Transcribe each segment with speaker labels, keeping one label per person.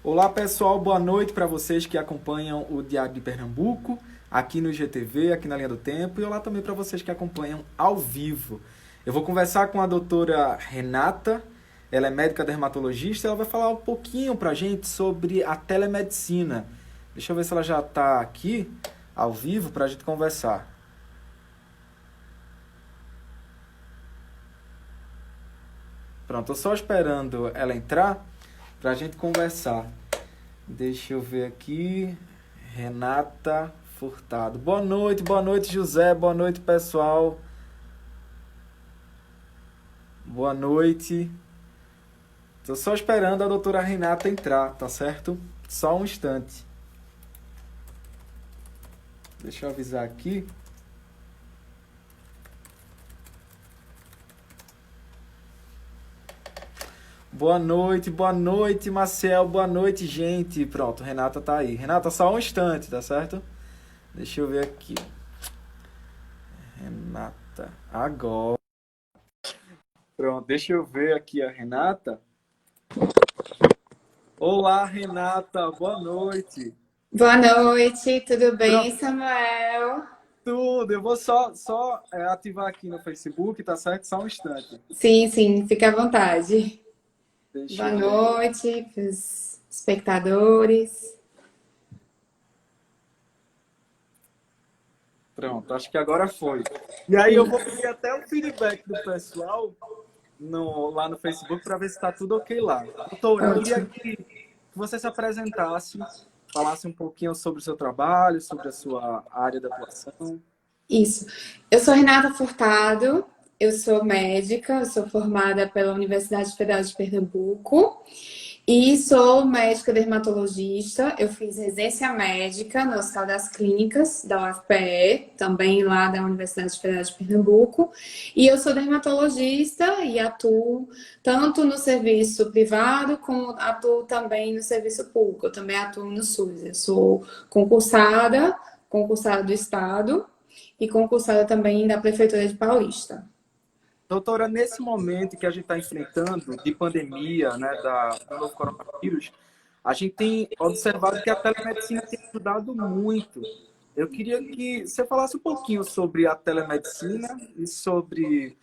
Speaker 1: Olá pessoal, boa noite para vocês que acompanham o Diário de Pernambuco, aqui no IGTV, aqui na Linha do Tempo, e olá também para vocês que acompanham ao vivo. Eu vou conversar com a doutora Renata, ela é médica dermatologista, ela vai falar um pouquinho para a gente sobre a telemedicina. Deixa eu ver se ela já está aqui, ao vivo, para a gente conversar. Pronto, estou só esperando ela entrar para a gente conversar. Deixa eu ver aqui. Renata Furtado. Boa noite, José. Boa noite, pessoal. Boa noite. Tô só esperando a doutora Renata entrar, tá certo? Só um instante. Deixa eu avisar aqui. Boa noite, Marcel. Boa noite, gente. Pronto, Renata tá aí. Renata, só um instante, tá certo? Deixa eu ver aqui. Renata, agora. Pronto, deixa eu ver aqui a Renata. Olá, Renata, boa noite.
Speaker 2: Boa noite, tudo bem,
Speaker 1: Pronto,
Speaker 2: Samuel?
Speaker 1: tudo. Eu vou só ativar aqui no Facebook, tá certo? Só um instante.
Speaker 2: Sim, sim, fica à vontade.
Speaker 1: Deixa
Speaker 2: Boa
Speaker 1: eu ver aqui.
Speaker 2: noite para os espectadores.
Speaker 1: Pronto, acho que agora foi. E aí eu vou pedir até o feedback do pessoal lá no Facebook para ver se está tudo ok lá. Doutora, eu queria
Speaker 2: Ótimo.
Speaker 1: que você se apresentasse, falasse um pouquinho sobre o seu trabalho, sobre a sua área de atuação.
Speaker 2: Isso. Eu sou Renata Furtado, eu sou médica, eu sou formada pela Universidade Federal de Pernambuco e sou médica dermatologista. Eu fiz residência médica no Hospital das Clínicas da UFPE, também lá da Universidade Federal de Pernambuco. E eu sou dermatologista e atuo tanto no serviço privado como atuo também no serviço público. Eu também atuo no SUS. Eu sou concursada do Estado e concursada também da Prefeitura de Paulista.
Speaker 1: Doutora, nesse momento que a gente está enfrentando de pandemia, né, do novo coronavírus, a gente tem observado que a telemedicina tem ajudado muito. Eu queria que você falasse um pouquinho sobre a telemedicina e sobre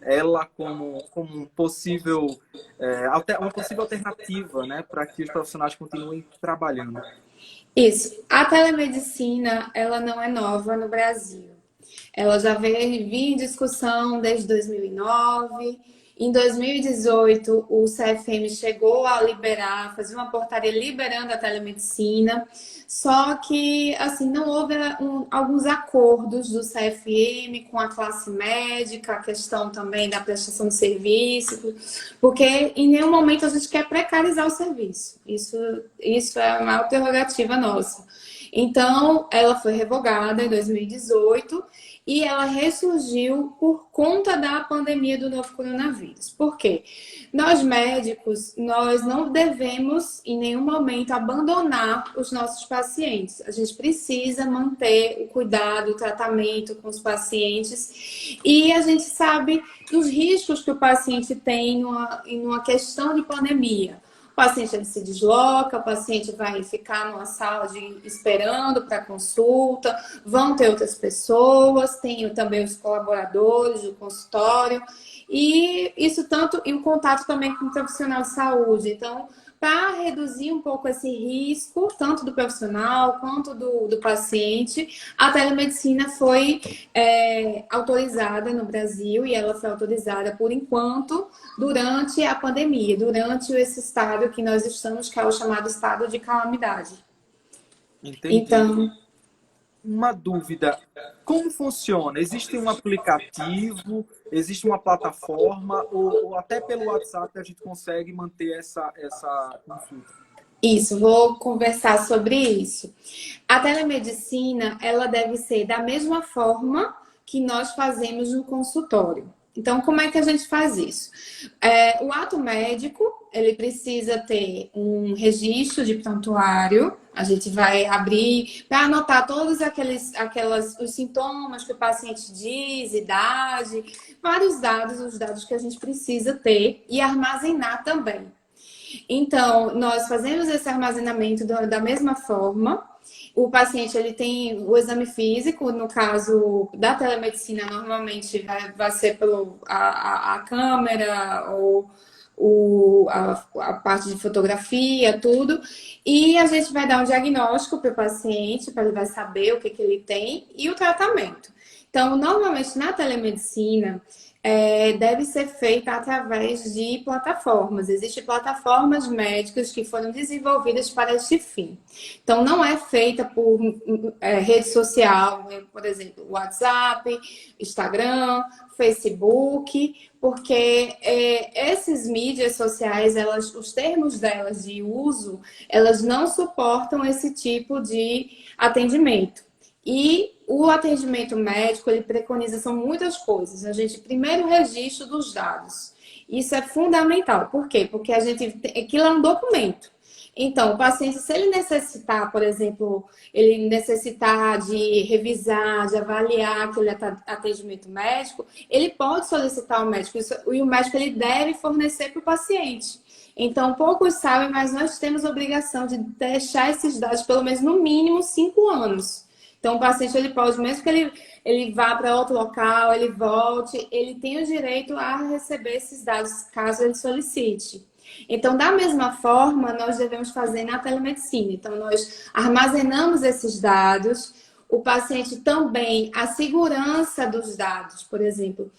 Speaker 1: ela como um possível, uma possível alternativa, né, para que os profissionais continuem trabalhando.
Speaker 2: Isso. A telemedicina, ela não é nova no Brasil. Ela já veio em discussão desde 2009. Em 2018, o CFM chegou a liberar, fazer uma portaria liberando a telemedicina. Só que, assim, não houve alguns acordos do CFM com a classe médica, a questão também da prestação de serviço, porque em nenhum momento a gente quer precarizar o serviço. Isso é uma prerrogativa nossa. Então, ela foi revogada em 2018 e ela ressurgiu por conta da pandemia do novo coronavírus. Por quê? Nós médicos, nós não devemos em nenhum momento abandonar os nossos pacientes. A gente precisa manter o cuidado, o tratamento com os pacientes e a gente sabe dos riscos que o paciente tem numa questão de pandemia. O paciente ele se desloca, o paciente vai ficar numa sala esperando para consulta, vão ter outras pessoas, tem também os colaboradores do consultório, e isso tanto, e o contato também com o profissional de saúde. Então, para reduzir um pouco esse risco, tanto do profissional quanto do paciente, a telemedicina foi autorizada no Brasil e ela foi autorizada por enquanto durante a pandemia, durante esse estado que nós estamos, que é o chamado estado de calamidade.
Speaker 1: Entendi.
Speaker 2: Então,
Speaker 1: Uma dúvida, como funciona? Existe um aplicativo, existe uma plataforma, ou até pelo WhatsApp a gente consegue manter essa consulta?
Speaker 2: isso, vou conversar sobre isso. A telemedicina, ela deve ser da mesma forma que nós fazemos no consultório. Então, como é que a gente faz isso? O ato médico, ele precisa ter um registro de prontuário. A gente vai abrir para anotar todos os sintomas que o paciente diz, idade, vários dados, os dados que a gente precisa ter e armazenar também. Então, nós fazemos esse armazenamento da mesma forma. O paciente ele tem o exame físico, no caso da telemedicina, normalmente vai ser pelo a câmera ou a parte de fotografia, tudo. E a gente vai dar um diagnóstico para o paciente, para ele vai saber o que, que ele tem e o tratamento. Então, normalmente na telemedicina, deve ser feita através de plataformas. Existem plataformas médicas que foram desenvolvidas para este fim. Então, não é feita por rede social, por exemplo, WhatsApp, Instagram, Facebook, porque essas mídias sociais, os termos delas de uso, elas não suportam esse tipo de atendimento. E o atendimento médico, ele preconiza são muitas coisas. A gente, primeiro, registro dos dados. Isso é fundamental. Por quê? Porque aquilo é um documento. Então, o paciente, se ele necessitar, por exemplo, ele necessitar de revisar, de avaliar aquele atendimento médico, ele pode solicitar ao médico. E o médico, ele deve fornecer para o paciente. Então, poucos sabem, mas nós temos a obrigação de deixar esses dados, pelo menos no mínimo 5 anos. Então, o paciente, ele pode, mesmo que ele vá para outro local, ele volte, ele tem o direito a receber esses dados, caso ele solicite. Então, da mesma forma, nós devemos fazer na telemedicina. Então, nós armazenamos esses dados, o paciente também, a segurança dos dados, por exemplo.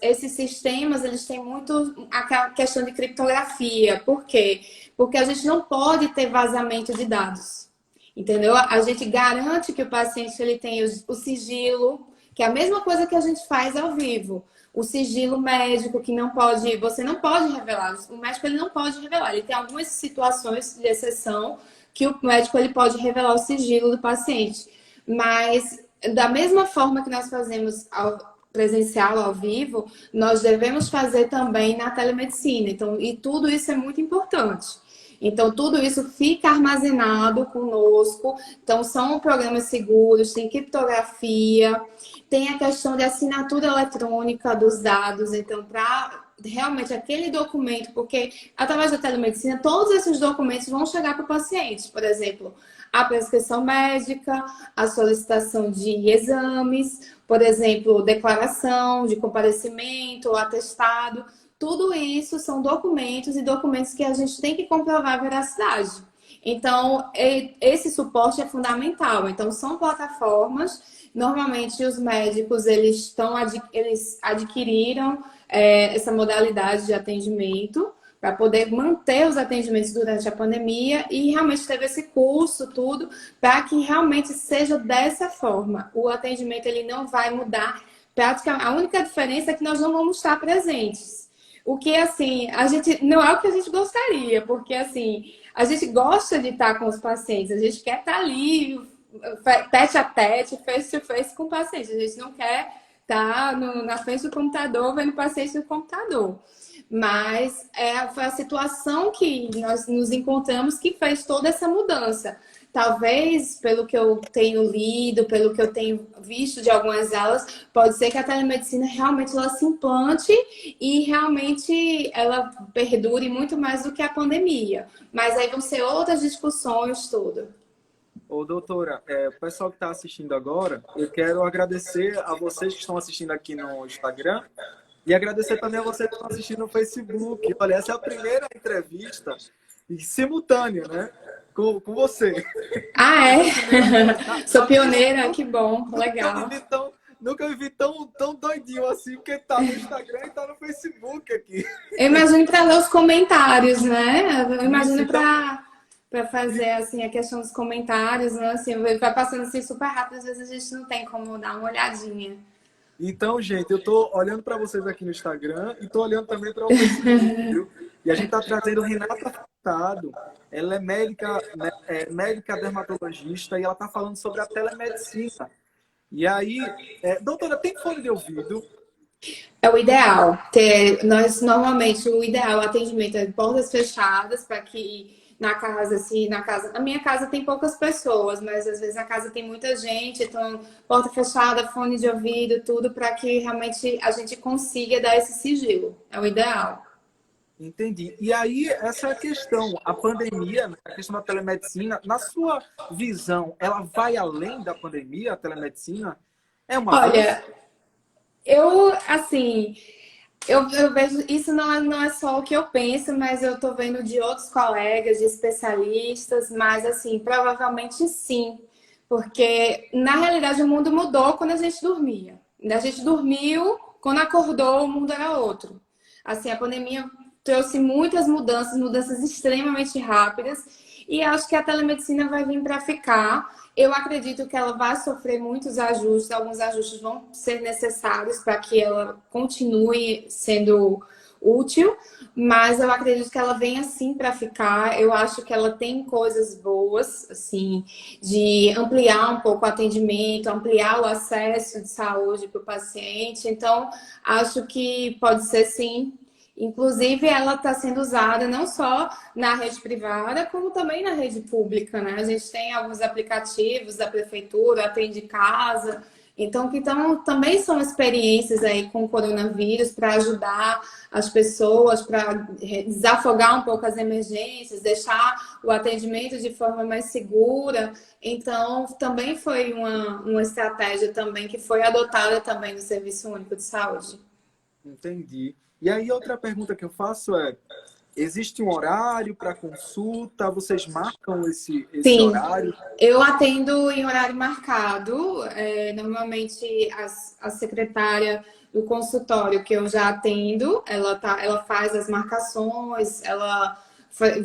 Speaker 2: Esses sistemas, eles têm muito a questão de criptografia. Por quê? Porque a gente não pode ter vazamento de dados. Entendeu? A gente garante que o paciente ele tem o sigilo, que é a mesma coisa que a gente faz ao vivo. O sigilo médico, que você não pode revelar. O médico ele não pode revelar. Ele tem algumas situações de exceção que o médico ele pode revelar o sigilo do paciente. Mas, da mesma forma que nós fazemos presencial, ao vivo, nós devemos fazer também na telemedicina. Então, e tudo isso é muito importante. Então, tudo isso fica armazenado conosco. Então, são programas seguros, tem criptografia, tem a questão de assinatura eletrônica dos dados. Então, para realmente aquele documento, porque através da telemedicina, todos esses documentos vão chegar para o paciente. Por exemplo, a prescrição médica, a solicitação de exames, por exemplo, declaração de comparecimento, atestado. Tudo isso são documentos e documentos que a gente tem que comprovar a veracidade. Então, esse suporte é fundamental. Então, são plataformas. Normalmente, os médicos eles adquiriram essa modalidade de atendimento para poder manter os atendimentos durante a pandemia e realmente teve esse curso, tudo, para que realmente seja dessa forma. O atendimento ele não vai mudar. Praticamente, a única diferença é que nós não vamos estar presentes. O que, assim, a gente não é o que a gente gostaria, porque, assim, a gente gosta de estar com os pacientes, a gente quer estar ali, tete a tete, face to face com o paciente, a gente não quer estar na frente do computador, vendo o paciente no computador. Mas foi a situação que nós nos encontramos que fez toda essa mudança. Talvez, pelo que eu tenho lido, pelo que eu tenho visto de algumas aulas, pode ser que a telemedicina realmente ela se implante e realmente ela perdure muito mais do que a pandemia. Mas aí vão ser outras discussões, tudo.
Speaker 1: Ô, doutora, o pessoal que está assistindo agora, eu quero agradecer a vocês que estão assistindo aqui no Instagram e agradecer também a vocês que estão assistindo no Facebook. Olha, essa é a primeira entrevista simultânea, né? Com você.
Speaker 2: Ah, é? Sou pioneira, que bom, legal.
Speaker 1: Nunca me vi tão doidinho assim, porque tá no Instagram e tá no Facebook aqui.
Speaker 2: Eu imagino para ler os comentários, né? Eu imagino para fazer assim, a questão dos comentários, né? Assim, vai passando assim super rápido, às vezes a gente não tem como dar uma olhadinha.
Speaker 1: Então, gente, eu tô olhando para vocês aqui no Instagram e tô olhando também para o Facebook, viu? E a gente tá trazendo Renata Furtado. Ela é médica dermatologista e ela tá falando sobre a telemedicina. E aí, doutora, tem fone de ouvido?
Speaker 2: É o ideal. Normalmente, o ideal é o atendimento é portas fechadas, para que na minha casa tem poucas pessoas, mas às vezes na casa tem muita gente, então porta fechada, fone de ouvido, tudo, para que realmente a gente consiga dar esse sigilo. É o ideal.
Speaker 1: Entendi. E aí, essa é a questão. A pandemia, né, a questão da telemedicina, na sua visão, ela vai além da pandemia, a telemedicina? É um avanço?
Speaker 2: Olha, eu, assim, eu vejo, isso não é só o que eu penso, mas eu tô vendo de outros colegas, de especialistas, mas assim, provavelmente sim, porque na realidade o mundo mudou quando a gente dormia. A gente dormiu, quando acordou, o mundo era outro. Assim, a pandemia trouxe muitas mudanças, mudanças extremamente rápidas, e acho que a telemedicina vai vir para ficar. Eu acredito que ela vai sofrer muitos ajustes, alguns ajustes vão ser necessários para que ela continue sendo útil, mas eu acredito que ela vem assim para ficar. Eu acho que ela tem coisas boas, assim, de ampliar um pouco o atendimento, ampliar o acesso de saúde para o paciente. Então, acho que pode ser sim. Inclusive, ela está sendo usada não só na rede privada, como também na rede pública, né? A gente tem alguns aplicativos da prefeitura, atende casa, então também são experiências aí com o coronavírus para ajudar as pessoas, para desafogar um pouco as emergências, deixar o atendimento de forma mais segura. Então, também foi uma estratégia também que foi adotada também no Serviço Único de Saúde.
Speaker 1: Entendi. E aí, outra pergunta que eu faço é: existe um horário para consulta? Vocês marcam esse
Speaker 2: Sim,
Speaker 1: horário?
Speaker 2: eu atendo em horário marcado. Normalmente a secretária do consultório que eu já atendo, ela faz as marcações, ela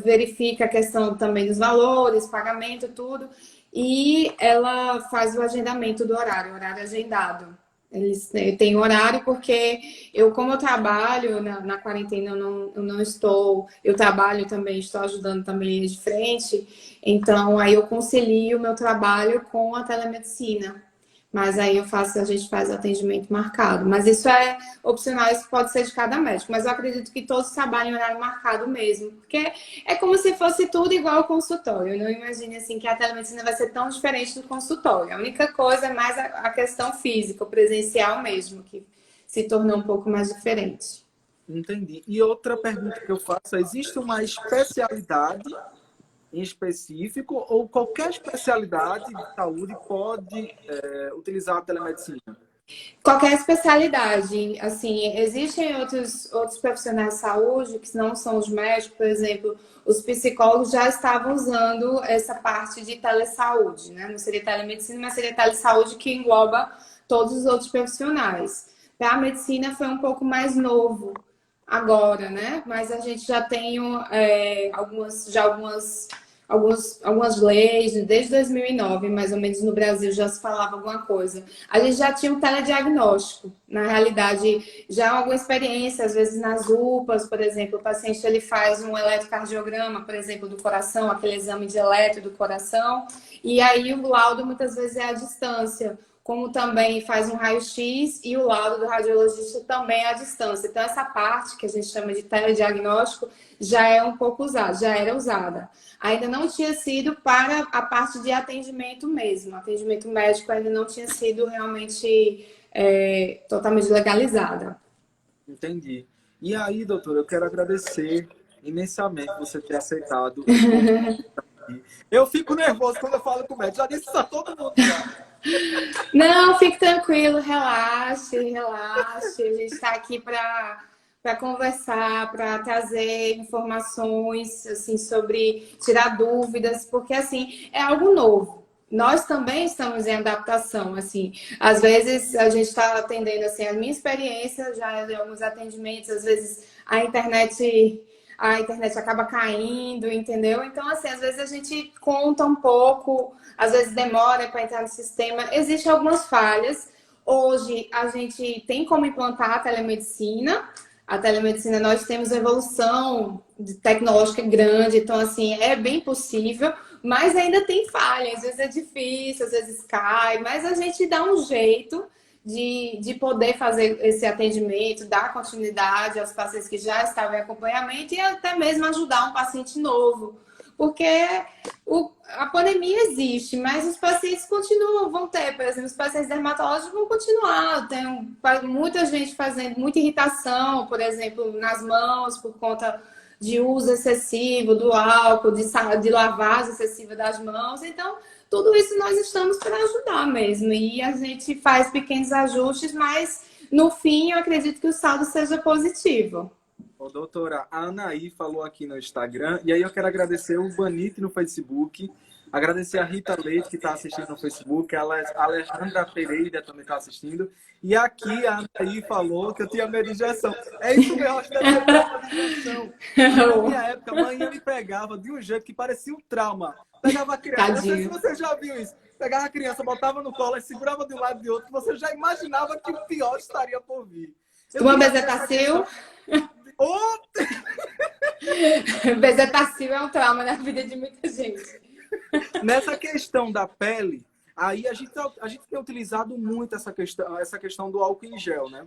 Speaker 2: verifica a questão também dos valores, pagamento, tudo, e ela faz o agendamento do horário agendado. Eles têm horário porque como eu trabalho na quarentena, eu não estou, eu trabalho também, estou ajudando também de frente, então aí eu concilio o meu trabalho com a telemedicina. Mas aí a gente faz o atendimento marcado. Mas isso é opcional, isso pode ser de cada médico. Mas eu acredito que todos trabalham em horário marcado mesmo. Porque é como se fosse tudo igual ao consultório. Eu não imagino assim que a telemedicina vai ser tão diferente do consultório. A única coisa é mais a questão física, o presencial mesmo, que se tornou um pouco mais diferente.
Speaker 1: Entendi. E outra pergunta que eu faço é: existe uma especialidade em específico ou qualquer especialidade de saúde pode utilizar a telemedicina?
Speaker 2: Qualquer especialidade, assim, existem outros profissionais de saúde que não são os médicos, por exemplo, os psicólogos já estavam usando essa parte de telesaúde, né? Não seria telemedicina, mas seria telesaúde que engloba todos os outros profissionais. Para a medicina foi um pouco mais novo agora, né? Mas a gente já tem algumas leis, desde 2009, mais ou menos, no Brasil já se falava alguma coisa. A gente já tinha um telediagnóstico, na realidade, já alguma experiência, às vezes nas UPAs, por exemplo, o paciente ele faz um eletrocardiograma, por exemplo, do coração, aquele exame de eletro do coração, e aí o laudo muitas vezes é à distância, como também faz um raio-x e o laudo do radiologista também é à distância. Então, essa parte que a gente chama de telediagnóstico já é um pouco usada, já era usada. Ainda não tinha sido para a parte de atendimento mesmo. Atendimento médico ainda não tinha sido realmente totalmente legalizada.
Speaker 1: Entendi. E aí, doutora, eu quero agradecer imensamente você ter aceitado esse convite. Eu fico nervoso quando eu falo com o médico. Já disse isso a todo mundo já.
Speaker 2: Não, fique tranquilo, relaxe, relaxe. A gente está aqui para conversar, para trazer informações assim sobre tirar dúvidas, porque assim é algo novo. Nós também estamos em adaptação, assim. Às vezes a gente está atendendo assim a minha experiência já em alguns atendimentos, às vezes a internet acaba caindo, entendeu? Então, assim, às vezes a gente conta um pouco, às vezes demora para entrar no sistema. Existem algumas falhas. Hoje a gente tem como implantar a telemedicina. A telemedicina, nós temos evolução tecnológica grande, então, assim, é bem possível, mas ainda tem falha. Às vezes é difícil, às vezes cai, mas a gente dá um jeito de poder fazer esse atendimento, dar continuidade aos pacientes que já estavam em acompanhamento e até mesmo ajudar um paciente novo. porque a pandemia existe, mas os pacientes continuam, vão ter, por exemplo, os pacientes dermatológicos vão continuar. Tem muita gente fazendo muita irritação, por exemplo, nas mãos, por conta de uso excessivo do álcool, de lavagem excessiva das mãos. Então, tudo isso nós estamos para ajudar mesmo. E a gente faz pequenos ajustes, mas no fim eu acredito que o saldo seja positivo.
Speaker 1: Ô, doutora, a Anaí falou aqui no Instagram, e aí eu quero agradecer o Banite no Facebook, agradecer a Rita Leite, que está assistindo no Facebook, a Alejandra Pereira também está assistindo, e aqui a Anaí falou que eu tinha medo de injeção. É isso mesmo, acho que deve ter trauma de injeção. Na minha época, a mãe me pegava de um jeito que parecia um trauma. Pegava a criança, não sei se você já viu isso, pegava a criança, botava no colo e segurava de um lado e de outro, você já imaginava que o pior estaria por vir.
Speaker 2: Uma bezetacil? Bezetacil é um trauma na vida de muita gente.
Speaker 1: Nessa questão da pele, aí a gente tem utilizado muito essa questão do álcool em gel, né?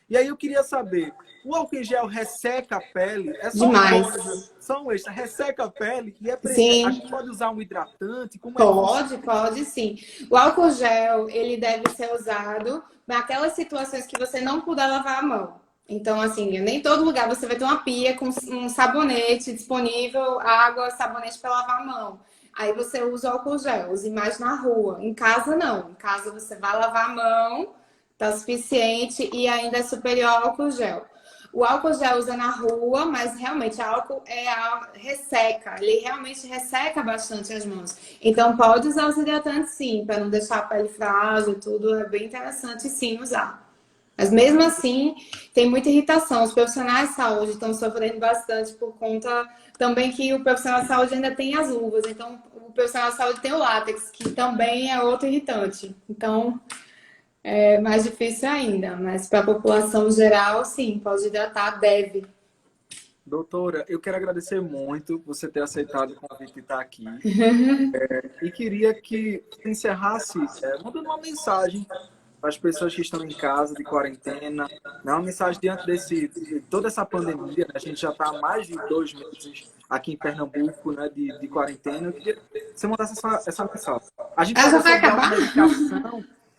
Speaker 1: E aí eu queria saber, o álcool em gel resseca a pele? É só
Speaker 2: demais.
Speaker 1: Só um extra, resseca a pele e
Speaker 2: sim.
Speaker 1: A gente pode usar um hidratante? Como
Speaker 2: pode sim. O álcool gel, ele deve ser usado naquelas situações que você não puder lavar a mão. Então, assim, nem todo lugar você vai ter uma pia com um sabonete disponível, água, sabonete para lavar a mão. Aí você usa o álcool gel, use mais na rua. Em casa, não. Em casa você vai lavar a mão, tá suficiente e ainda é superior ao álcool gel. O álcool gel usa na rua, mas realmente álcool resseca. Ele realmente resseca bastante as mãos. Então pode usar os hidratantes sim, para não deixar a pele frágil e tudo. É bem interessante sim usar. Mas mesmo assim, tem muita irritação. Os profissionais de saúde estão sofrendo bastante por conta também que o profissional de saúde ainda tem as luvas. Então, o profissional de saúde tem o látex, que também é outro irritante. Então, é mais difícil ainda. Mas para a população geral, sim, pode hidratar, deve.
Speaker 1: Doutora, eu quero agradecer muito você ter aceitado o convite de estar aqui. E queria que você encerrasse mandando uma mensagem para as pessoas que estão em casa, de quarentena, né? Uma mensagem diante de toda essa pandemia, né? A gente já está há mais de 2 meses aqui em Pernambuco, né, de quarentena. Eu queria que você mandasse essa mensagem. A gente
Speaker 2: já vai acabar?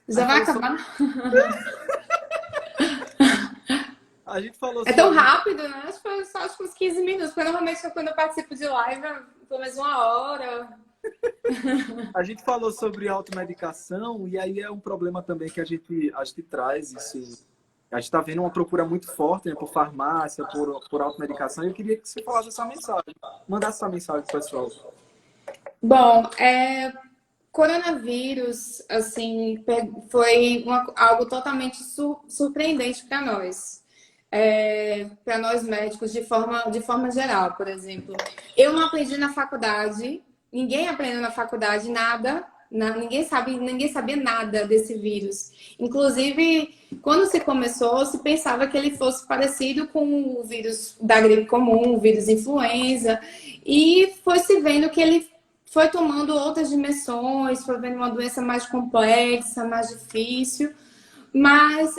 Speaker 1: Já
Speaker 2: vai acabar?
Speaker 1: A gente falou
Speaker 2: É tão rápido, né? Acho que foi só uns 15 minutos. Porque normalmente quando eu participo de live, pelo menos 1 hora.
Speaker 1: A gente falou sobre automedicação e aí é um problema também que a gente traz isso. A gente está vendo uma procura muito forte, né, por farmácia, por automedicação. E eu queria que você falasse essa mensagem, mandasse essa mensagem para o pessoal.
Speaker 2: Bom, coronavírus, assim, foi algo totalmente surpreendente para nós. Para nós médicos, de forma geral, por exemplo. Eu não aprendi na faculdade. Ninguém aprendeu na faculdade nada, ninguém sabia nada desse vírus. Inclusive, quando se começou, se pensava que ele fosse parecido com o vírus da gripe comum, o vírus influenza, e foi se vendo que ele foi tomando outras dimensões, foi vendo uma doença mais complexa, mais difícil, mas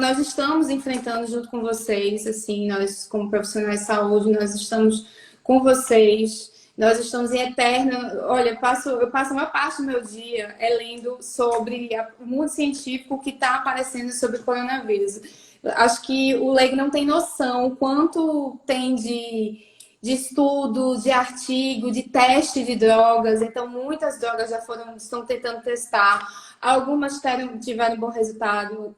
Speaker 2: nós estamos enfrentando junto com vocês, assim, nós como profissionais de saúde, nós estamos com vocês, nós estamos em eterno. Olha, eu passo uma parte do meu dia lendo sobre o mundo científico que está aparecendo sobre o coronavírus. Acho que o leigo não tem noção quanto tem de estudo, de artigo, de teste de drogas. Então, muitas drogas estão tentando testar. Algumas tiveram bom resultado,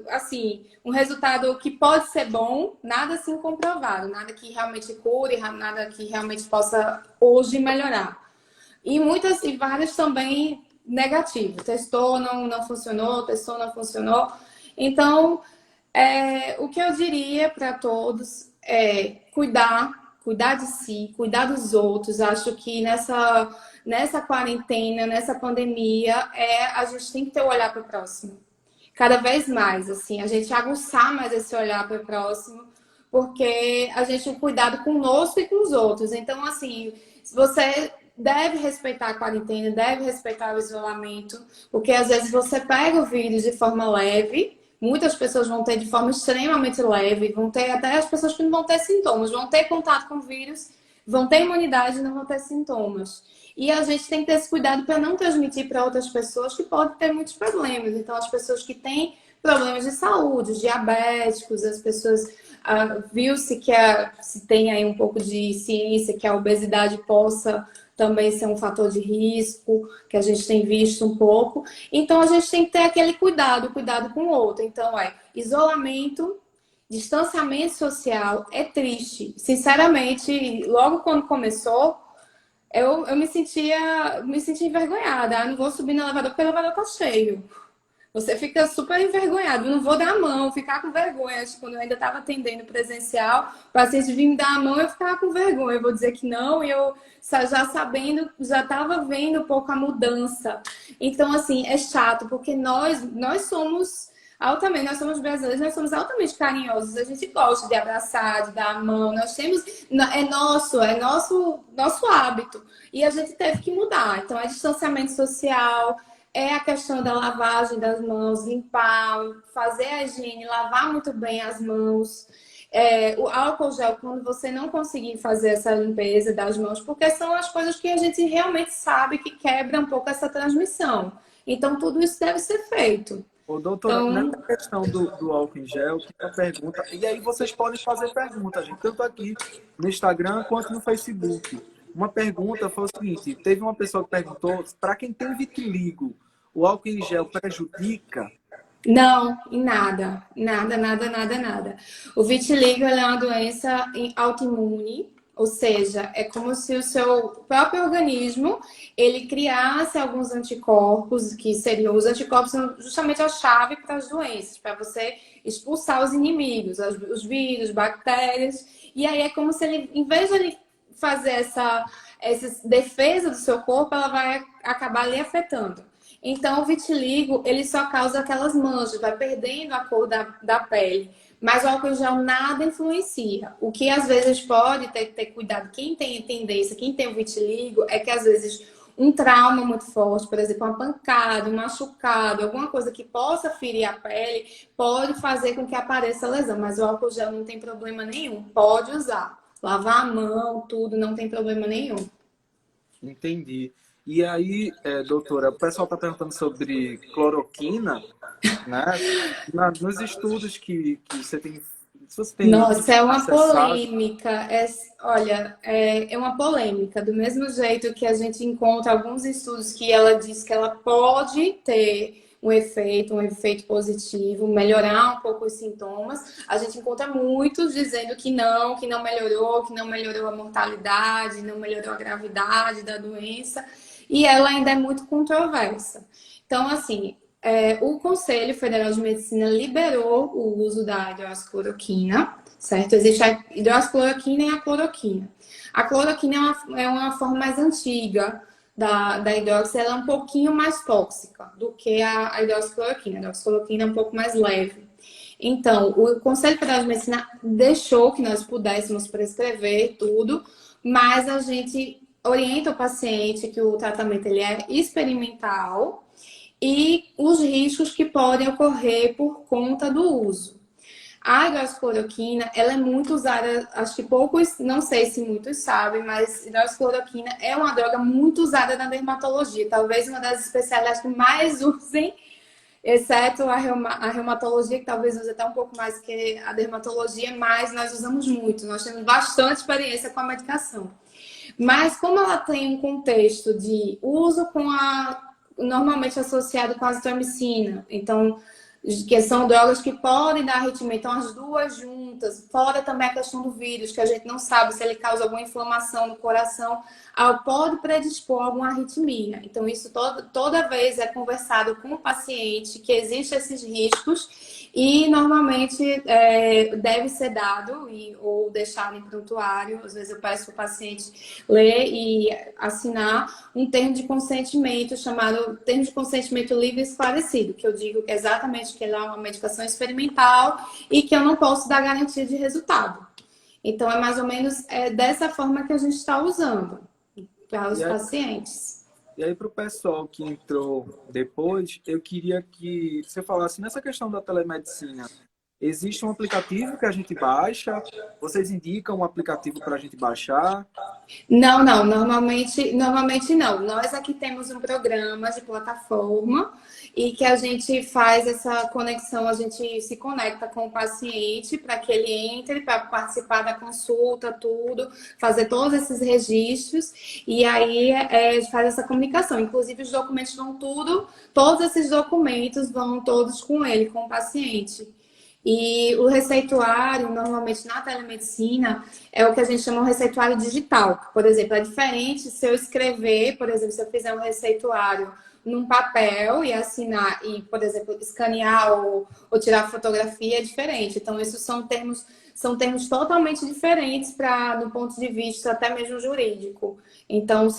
Speaker 2: assim, um resultado que pode ser bom, nada assim comprovado, nada que realmente cure, nada que realmente possa hoje melhorar. E várias também negativas. Testou, não funcionou, testou, não funcionou. Então, o que eu diria para todos é cuidar de si, cuidar dos outros. Acho que nessa quarentena, nessa pandemia, a gente tem que ter o olhar para o próximo. Cada vez mais, assim, a gente aguçar mais esse olhar para o próximo, porque a gente tem cuidado conosco e com os outros. Então, assim, você deve respeitar a quarentena, deve respeitar o isolamento, porque às vezes você pega o vírus de forma leve. Muitas pessoas vão ter de forma extremamente leve, vão ter até as pessoas que não vão ter sintomas, vão ter contato com o vírus, vão ter imunidade e não vão ter sintomas. E a gente tem que ter esse cuidado para não transmitir para outras pessoas que podem ter muitos problemas. Então, as pessoas que têm problemas de saúde, os diabéticos, as pessoas... viu-se que se tem aí um pouco de ciência que a obesidade possa também ser um fator de risco, que a gente tem visto um pouco. Então, a gente tem que ter aquele cuidado com o outro. Então, isolamento, distanciamento social é triste. Sinceramente, logo quando começou, eu me sentia envergonhada. Não vou subir no elevador porque o elevador tá cheio. Você fica super envergonhado. Eu não vou dar a mão, ficar com vergonha. Quando eu ainda estava atendendo presencial, o paciente vinha me dar a mão, eu ficava com vergonha. Eu vou dizer que não, e eu já sabendo, já estava vendo um pouco a mudança. Então, assim, é chato, porque nós somos altamente, nós somos brasileiros, nós somos altamente carinhosos. A gente gosta de abraçar, de dar a mão. Nós temos, é nosso hábito. E a gente teve que mudar. Então, é distanciamento social. É a questão da lavagem das mãos, limpar, fazer a higiene, lavar muito bem as mãos. O álcool gel, quando você não conseguir fazer essa limpeza das mãos, porque são as coisas que a gente realmente sabe que quebra um pouco essa transmissão. Então, tudo isso deve ser feito.
Speaker 1: Ô, doutora, nessa questão do álcool em gel, que é a pergunta, e aí vocês podem fazer perguntas, gente, tanto aqui no Instagram quanto no Facebook. Uma pergunta foi o seguinte, teve uma pessoa que perguntou, para quem tem vitiligo, o álcool em gel prejudica?
Speaker 2: Não, em nada. Nada, nada, nada, nada. O vitiligo é uma doença autoimune, ou seja, é como se o seu próprio organismo ele criasse alguns anticorpos, que seriam os anticorpos são justamente a chave para as doenças, para você expulsar os inimigos, os vírus, bactérias. E aí é como se ele, em vez de ele fazer essa defesa do seu corpo, ela vai acabar lhe afetando. Então, o vitiligo, ele só causa aquelas manchas, vai perdendo a cor da pele. Mas o álcool em gel nada influencia. O que às vezes pode ter cuidado, quem tem tendência, quem tem o vitiligo, é que às vezes um trauma muito forte, por exemplo, uma pancada, um machucado, alguma coisa que possa ferir a pele, pode fazer com que apareça lesão. Mas o álcool gel não tem problema nenhum, pode usar. Lavar a mão, tudo, não tem problema nenhum.
Speaker 1: Entendi. E aí, doutora, o pessoal está perguntando sobre cloroquina, né? Nos estudos que você tem, se você tem
Speaker 2: Nossa, é uma
Speaker 1: acessado.
Speaker 2: polêmica. Olha, é uma polêmica. Do mesmo jeito que a gente encontra alguns estudos que ela diz que ela pode ter um efeito positivo, melhorar um pouco os sintomas, a gente encontra muitos dizendo que não melhorou a mortalidade, não melhorou a gravidade da doença, e ela ainda é muito controversa. Então, assim, o Conselho Federal de Medicina liberou o uso da hidroxicloroquina, certo? Existe a hidroxicloroquina e a cloroquina. A cloroquina é uma forma mais antiga da hidroxi, ela é um pouquinho mais tóxica do que a hidroxicloroquina. A hidroxicloroquina é um pouco mais leve. Então, o Conselho Federal de Medicina deixou que nós pudéssemos prescrever tudo, mas a gente orienta o paciente que o tratamento ele é experimental e os riscos que podem ocorrer por conta do uso. A hidroxicloroquina, ela é muito usada, acho que poucos, não sei se muitos sabem, mas hidroxicloroquina é uma droga muito usada na dermatologia, talvez uma das especialidades que mais usem, exceto a reumatologia, que talvez use até um pouco mais que a dermatologia, mas nós usamos muito, nós temos bastante experiência com a medicação. Mas como ela tem um contexto de uso normalmente associado com a azitromicina, então que são drogas que podem dar arritmia, então as duas juntas, fora também a questão do vírus, que a gente não sabe se ele causa alguma inflamação no coração, pode predispor a alguma arritmia. Então isso toda vez é conversado com o paciente que existem esses riscos e normalmente deve ser dado ou deixado em prontuário. Às vezes eu peço para o paciente ler e assinar um termo de consentimento chamado termo de consentimento livre e esclarecido, que eu digo que exatamente que ele é uma medicação experimental e que eu não posso dar garantia de resultado. Então é mais ou menos dessa forma que a gente está usando para os pacientes.
Speaker 1: E aí, para o pessoal que entrou depois, eu queria que você falasse nessa questão da telemedicina. Existe um aplicativo que a gente baixa? Vocês indicam um aplicativo para a gente baixar?
Speaker 2: Não, não, normalmente não. Nós aqui temos um programa de plataforma e que a gente faz essa conexão, a gente se conecta com o paciente para que ele entre, para participar da consulta, tudo, fazer todos esses registros e aí faz essa comunicação. Inclusive os documentos vão tudo, todos esses documentos vão todos com ele, com o paciente. E o receituário, normalmente na telemedicina, é o que a gente chama de receituário digital. Por exemplo, é diferente se eu escrever, por exemplo, se eu fizer um receituário num papel e assinar, e, por exemplo, escanear ou tirar fotografia, é diferente. Então, esses são termos totalmente diferentes do ponto de vista até mesmo jurídico. Então,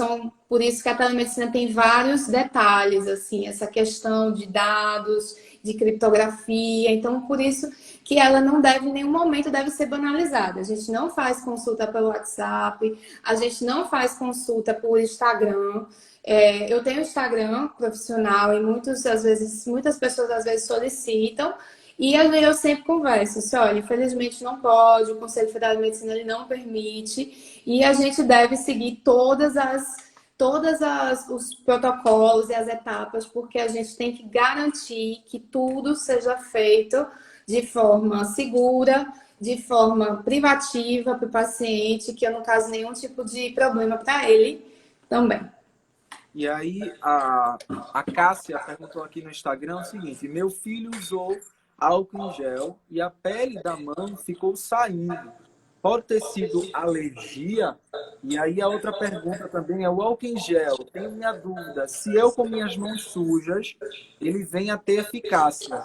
Speaker 2: por isso que a telemedicina tem vários detalhes, assim, essa questão de dados, de criptografia. Então, por isso que ela não deve, em nenhum momento, deve ser banalizada. A gente não faz consulta pelo WhatsApp, a gente não faz consulta por Instagram. Eu tenho Instagram profissional e muitas pessoas às vezes solicitam. E eu sempre converso, assim, olha, infelizmente não pode, o Conselho Federal de Medicina ele não permite, e a gente deve seguir os protocolos e as etapas, porque a gente tem que garantir que tudo seja feito de forma segura, de forma privativa para o paciente, que eu não cause nenhum tipo de problema para ele também.
Speaker 1: E aí, a Cássia perguntou aqui no Instagram o seguinte: meu filho usou álcool em gel e a pele da mão ficou saindo. Pode ter sido alergia? E aí a outra pergunta também é o álcool em gel. Tenho minha dúvida. Se eu com minhas mãos sujas, ele vem a ter eficácia.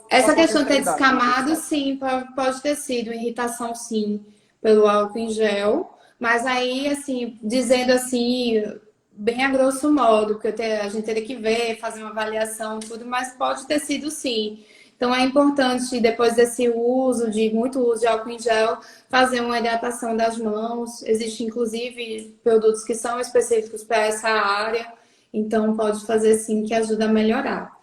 Speaker 2: Essa questão de ter descamado, sim, pode ter sido irritação, sim, pelo álcool em gel. Mas aí, assim, dizendo assim, bem a grosso modo, que a gente teria que ver, fazer uma avaliação, tudo, mas pode ter sido sim. Então é importante, depois desse muito uso de álcool em gel, fazer uma hidratação das mãos. Existem, inclusive, produtos que são específicos para essa área, então pode fazer sim, que ajuda a melhorar.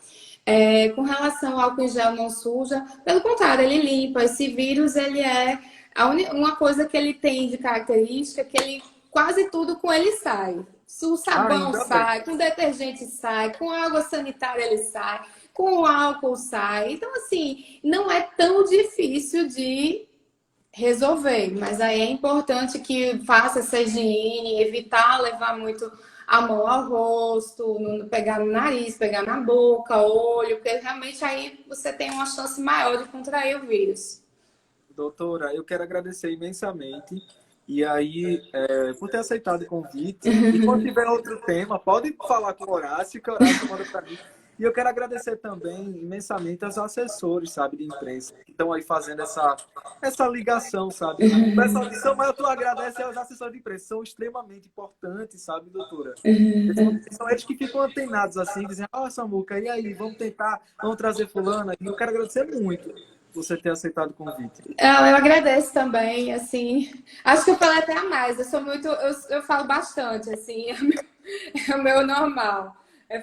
Speaker 2: Com relação ao álcool em gel não suja, pelo contrário, ele limpa. Esse vírus, ele é uma coisa que ele tem de característica, que ele quase tudo com ele sai. O sabão sai, com detergente sai, com água sanitária ele sai, com álcool sai. Então, assim, não é tão difícil de resolver, mas aí é importante que faça essa higiene, evitar levar muito a mão ao rosto, não pegar no nariz, pegar na boca, olho, porque realmente aí você tem uma chance maior de contrair o vírus.
Speaker 1: Doutora, eu quero agradecer imensamente. E aí, por ter aceitado o convite. E quando tiver outro tema, pode falar com o Horácio, que o Horácio manda para mim. E eu quero agradecer também imensamente aos assessores, sabe, de imprensa, que estão aí fazendo essa ligação, sabe? O pessoal de São Paulo, tu agradece aos assessores de imprensa, são extremamente importantes, sabe, doutora? São eles que ficam antenados assim, dizem, Samuca, e aí, vamos tentar, vamos trazer fulana. E eu quero agradecer muito você ter aceitado o convite.
Speaker 2: Eu agradeço também, assim, acho que eu falei até a mais, eu falo bastante, assim, é o meu normal.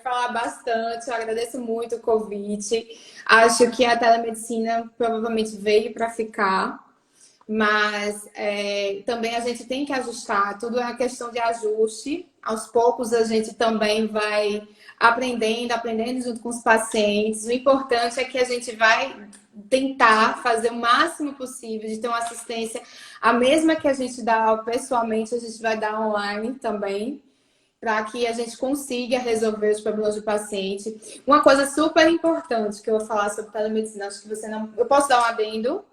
Speaker 2: Falar bastante, eu agradeço muito o convite. Acho que a telemedicina provavelmente veio para ficar, mas também a gente tem que ajustar, tudo é uma questão de ajuste. Aos poucos a gente também vai aprendendo junto com os pacientes. O importante é que a gente vai tentar fazer o máximo possível de ter uma assistência, a mesma que a gente dá pessoalmente, a gente vai dar online também, para que a gente consiga resolver os problemas do paciente. Uma coisa super importante que eu vou falar sobre telemedicina, acho que você não... Eu posso dar um adendo?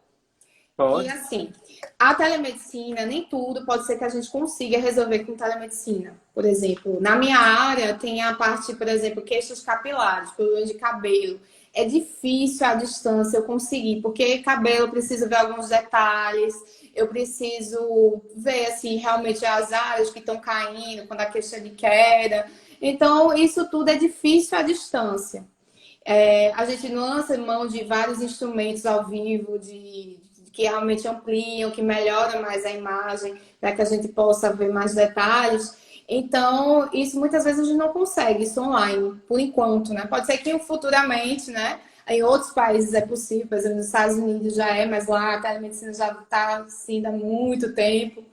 Speaker 1: Pode.
Speaker 2: E assim, a telemedicina, nem tudo pode ser que a gente consiga resolver com telemedicina. Por exemplo, na minha área tem a parte, por exemplo, queixos capilares, problema de cabelo. É difícil à distância eu conseguir, porque cabelo eu preciso ver alguns detalhes, eu preciso ver assim, realmente as áreas que estão caindo, quando a queixa de queda. Então, isso tudo é difícil à distância. A gente lança mão de vários instrumentos ao vivo, que realmente ampliam, que melhoram mais a imagem, para que a gente possa ver mais detalhes. Então, isso muitas vezes a gente não consegue, isso online, por enquanto, né? Pode ser que futuramente, né, Em outros países é possível, por exemplo, nos Estados Unidos já é, mas lá a telemedicina já está assim há muito tempo.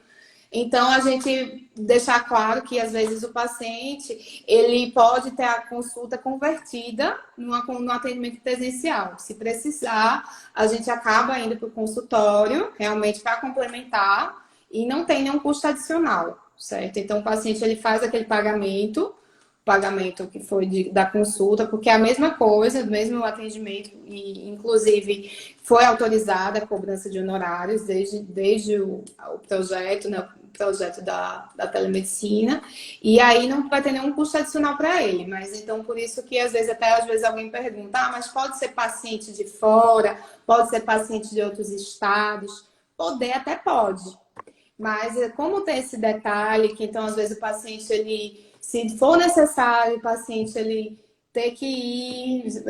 Speaker 2: Então, a gente deixar claro que, às vezes, o paciente ele pode ter a consulta convertida no atendimento presencial. Se precisar, a gente acaba indo para o consultório, realmente para complementar, e não tem nenhum custo adicional, certo? Então, o paciente ele faz aquele pagamento que foi da consulta, porque é a mesma coisa, o mesmo atendimento, e inclusive foi autorizada a cobrança de honorários desde o projeto, né, o projeto da telemedicina, e aí não vai ter nenhum custo adicional para ele, mas então por isso que às vezes alguém pergunta, mas pode ser paciente de fora, pode ser paciente de outros estados, poder até pode, mas como tem esse detalhe, que então às vezes o paciente, ele, se for necessário, o paciente ele ter que ir,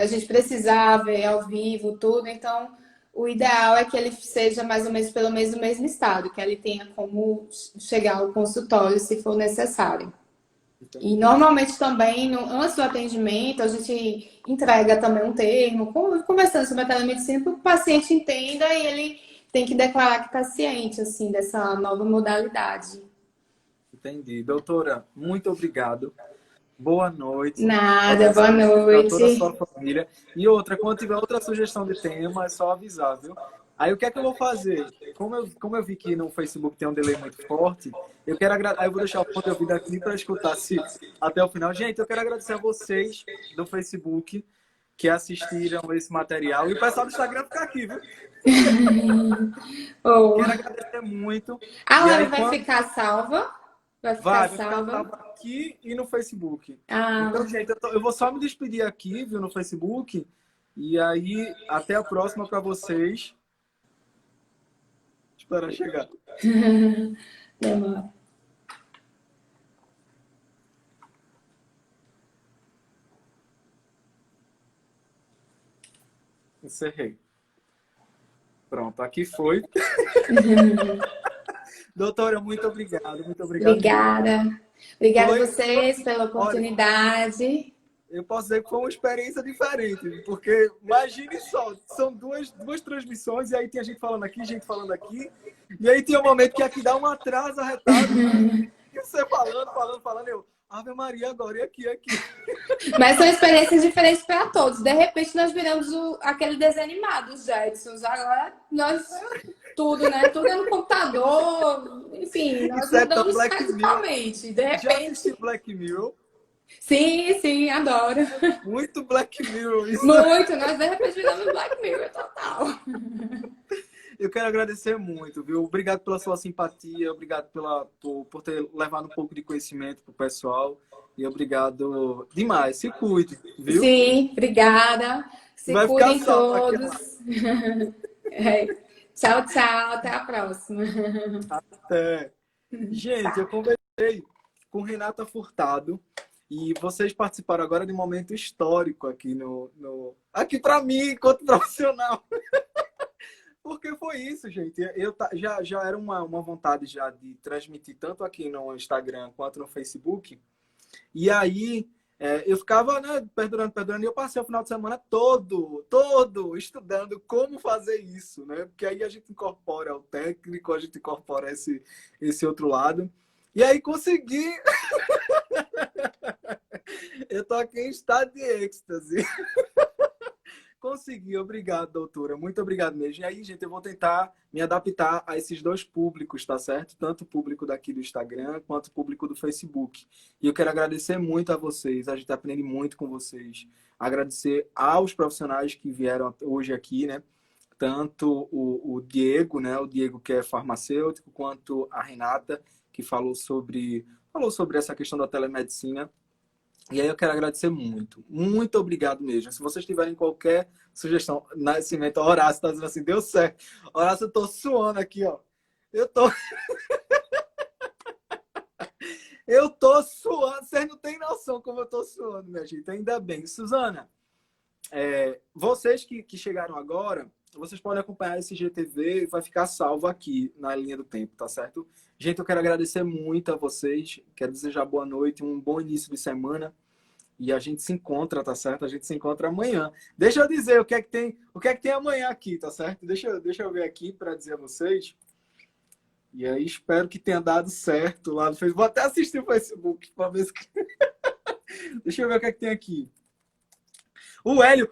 Speaker 2: a gente precisar ver ao vivo tudo, então o ideal é que ele seja mais ou menos pelo menos no mesmo estado, que ele tenha como chegar ao consultório se for necessário. E
Speaker 1: Entendi.
Speaker 2: normalmente também, antes do atendimento, a gente entrega também um termo, conversando sobre a telemedicina, para que o paciente entenda e ele tem que declarar que está ciente assim, dessa nova modalidade.
Speaker 1: Entendi. Doutora, muito obrigado. Boa noite.
Speaker 2: Nada,
Speaker 1: Desejo
Speaker 2: boa
Speaker 1: para toda a
Speaker 2: noite.
Speaker 1: sua família. E outra, quando tiver outra sugestão de tema, é só avisar, viu? Aí o que é que eu vou fazer? Como eu vi que no Facebook tem um delay muito forte, eu quero aí eu vou deixar o ponto de ouvido aqui para escutar se até o final. Gente, eu quero agradecer a vocês do Facebook que assistiram esse material. E o pessoal do Instagram fica aqui, viu?
Speaker 2: Oh.
Speaker 1: Quero agradecer muito.
Speaker 2: A
Speaker 1: E
Speaker 2: live
Speaker 1: aí,
Speaker 2: vai
Speaker 1: quando
Speaker 2: ficar salva? Vai ficar
Speaker 1: vai ficar
Speaker 2: salva?
Speaker 1: salvo aqui e no Facebook. Então,
Speaker 2: Ah,
Speaker 1: gente, eu vou só me despedir aqui, viu, no Facebook. E aí, até a próxima para vocês. Espera chegar.
Speaker 2: demora.
Speaker 1: Encerrei. Pronto, aqui foi. Doutora, muito obrigado mesmo.
Speaker 2: Obrigada. Obrigada a
Speaker 1: Foi,
Speaker 2: vocês pela
Speaker 1: olha,
Speaker 2: oportunidade.
Speaker 1: eu posso dizer que foi uma experiência diferente, porque imagine só, são duas transmissões, e aí tem gente falando aqui, e aí tem um momento que aqui dá um atraso arretado, e você falando, eu, Ave Maria, agora, e aqui.
Speaker 2: Mas são experiências diferentes para todos. De repente, nós viramos aquele desenho animado, os Jetsons. Agora, tudo, né? Tudo é no computador. Enfim, nós
Speaker 1: Isso é tão
Speaker 2: mudamos
Speaker 1: Black Mirror.
Speaker 2: radicalmente. De
Speaker 1: Já assisti
Speaker 2: repente.
Speaker 1: Black Mirror?
Speaker 2: Sim, sim, adoro.
Speaker 1: Muito Black Mirror isso.
Speaker 2: Muito. Nós, de repente, viramos Black Mirror total.
Speaker 1: Eu quero agradecer muito, viu? Obrigado pela sua simpatia, obrigado por ter levado um pouco de conhecimento pro pessoal. E obrigado demais. Se cuide, viu?
Speaker 2: Sim, obrigada. Se
Speaker 1: Vai ficar
Speaker 2: cuidem
Speaker 1: salvo aqui.
Speaker 2: todos. É. Tchau, tchau. Até a próxima.
Speaker 1: Até. Gente, eu conversei com Renata Furtado e vocês participaram agora de um momento histórico aqui aqui para mim, enquanto profissional. Porque foi isso, gente. Já era uma vontade já de transmitir tanto aqui no Instagram quanto no Facebook. E aí eu ficava, né, perdurando, e eu passei o final de semana todo estudando como fazer isso, né? Porque aí a gente incorpora o técnico, a gente incorpora esse outro lado. E aí consegui. Eu tô aqui em estado de êxtase. Consegui, obrigado, doutora. Muito obrigado mesmo. E aí, gente, eu vou tentar me adaptar a esses dois públicos, tá certo? Tanto o público daqui do Instagram, quanto o público do Facebook. E eu quero agradecer muito a vocês, a gente aprende muito com vocês. Agradecer aos profissionais que vieram hoje aqui, né? Tanto o Diego, né? O Diego que é farmacêutico, quanto a Renata, que falou sobre essa questão da telemedicina. E aí eu quero agradecer muito. Muito obrigado mesmo. Se vocês tiverem qualquer sugestão, Nascimento, Horácio está dizendo assim, deu certo. Horácio, eu tô suando aqui, ó. Eu tô... eu tô suando. Vocês não têm noção como eu tô suando, minha gente. Ainda bem. Suzana, vocês que chegaram agora, vocês podem acompanhar esse GTV e vai ficar salvo aqui na linha do tempo, tá certo? Gente, eu quero agradecer muito a vocês. Quero desejar boa noite, um bom início de semana. E a gente se encontra, tá certo? A gente se encontra amanhã. Deixa eu dizer o que é que tem amanhã aqui, tá certo? Deixa eu ver aqui para dizer a vocês. E aí espero que tenha dado certo lá no Facebook. Vou até assistir o Facebook para ver se... Deixa eu ver o que é que tem aqui. O Hélio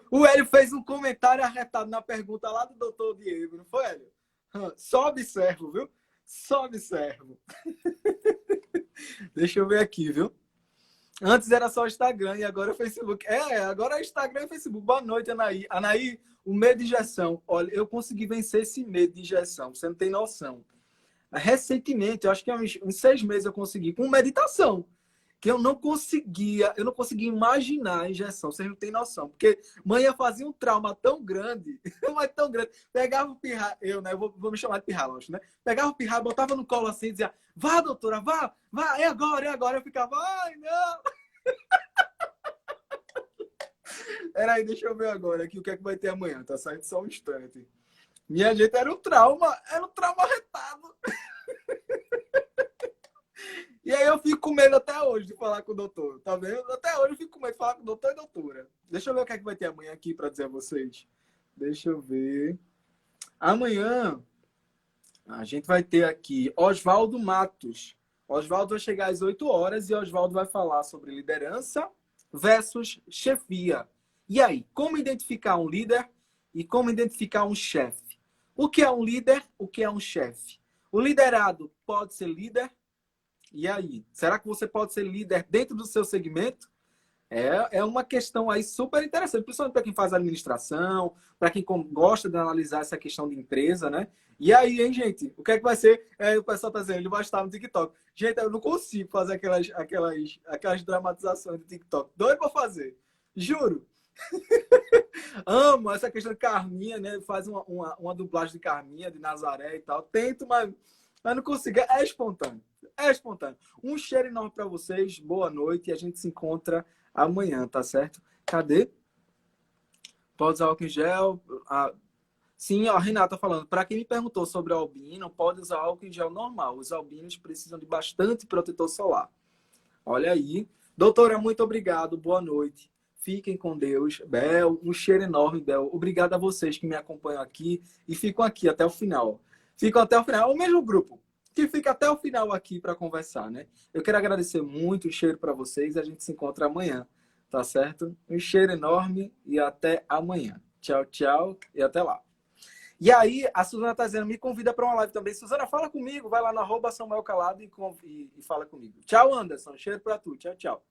Speaker 1: fez um comentário arretado na pergunta lá do doutor Diego, não foi, Hélio? Só observo, viu? Só observo. Deixa eu ver aqui, viu? Antes era só o Instagram e agora é o Facebook. Agora é Instagram e Facebook. Boa noite, Anaí. Anaí, o medo de injeção. Olha, eu consegui vencer esse medo de injeção. Você não tem noção. Recentemente, eu acho que há uns 6 meses eu consegui, com meditação. Que eu não conseguia imaginar a injeção. Vocês não têm noção. Porque manhã fazia um trauma tão grande, mas tão grande. Pegava o pirra, eu, né? Vou me chamar de pirra, lógico, né? Pegava o pirra, botava no colo assim e dizia, vá, doutora, vá, é agora, é agora. Eu ficava, ai, não. Peraí, deixa eu ver agora aqui o que é que vai ter amanhã, tá saindo só um instante. Minha gente, era um trauma arretado. E aí eu fico com medo até hoje de falar com o doutor, tá vendo? Até hoje eu fico com medo de falar com o doutor e doutora. Deixa eu ver o que é que vai ter amanhã aqui para dizer a vocês. Deixa eu ver. Amanhã a gente vai ter aqui Oswaldo Matos. Oswaldo vai chegar às 8 horas e Oswaldo vai falar sobre liderança versus chefia. E aí, como identificar um líder e como identificar um chefe? O que é um líder? O que é um chefe? O liderado pode ser líder? E aí? Será que você pode ser líder dentro do seu segmento? É uma questão aí super interessante, principalmente para quem faz administração, para quem gosta de analisar essa questão de empresa, né? E aí, hein, gente? O que é que vai ser? O pessoal está dizendo, ele vai estar no TikTok. Gente, eu não consigo fazer aquelas dramatizações do TikTok. Doido para fazer. Juro. Amo essa questão de Carminha, né? Faz uma dublagem de Carminha, de Nazaré e tal. Tento, mas não consigo. É espontâneo. É espontâneo. Um cheiro enorme para vocês. Boa noite. E a gente se encontra amanhã, tá certo? Cadê? Pode usar álcool em gel. Sim, a Renata falando. Para quem me perguntou sobre albino, pode usar álcool em gel normal. Os albinos precisam de bastante protetor solar. Olha aí. Doutora, muito obrigado. Boa noite. Fiquem com Deus. Bel, um cheiro enorme, Bel. Obrigado a vocês que me acompanham aqui e ficam aqui até o final. Ficam até o final. É o mesmo grupo que fica até o final aqui para conversar, né? Eu quero agradecer muito, um cheiro para vocês. A gente se encontra amanhã, tá certo? Um cheiro enorme e até amanhã. Tchau, tchau e até lá. E aí, a Suzana tá dizendo, me convida para uma live também. Suzana, fala comigo, vai lá no @SamuelCalado e fala comigo. Tchau, Anderson. Cheiro para tu. Tchau, tchau.